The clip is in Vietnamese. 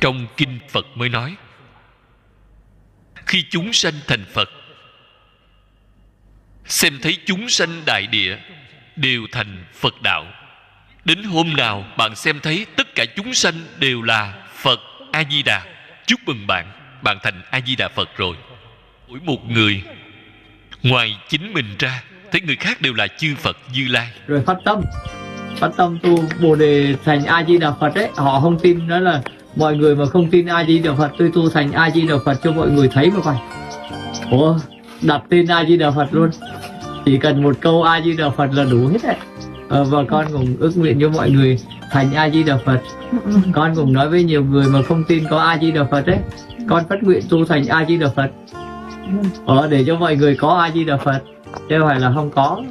Trong kinh Phật mới nói, khi chúng sanh thành Phật, xem thấy chúng sanh đại địa đều thành Phật đạo. Đến hôm nào bạn xem thấy tất cả chúng sanh đều là Phật A-di-đà, chúc mừng bạn, bạn thành A-di-đà Phật rồi. Mỗi một người ngoài chính mình ra, thấy người khác đều là chư Phật Như Lai. Rồi phát tâm tu Bồ Đề thành A-di-đà Phật ấy. Họ không tin, đó là mọi người mà không tin A-di-đà Phật, tôi tu thành A-di-đà Phật cho mọi người thấy mà coi. Ủa, đặt tên A-di-đà Phật luôn, chỉ cần một câu A-di-đà Phật là đủ hết đấy. Và con cũng ước nguyện cho mọi người thành A-di-đà Phật. Con cũng nói với nhiều người mà không tin có A-di-đà Phật ấy, con phát nguyện tu thành A-di-đà Phật để cho mọi người có A-di-đà Phật, chứ không phải là không có.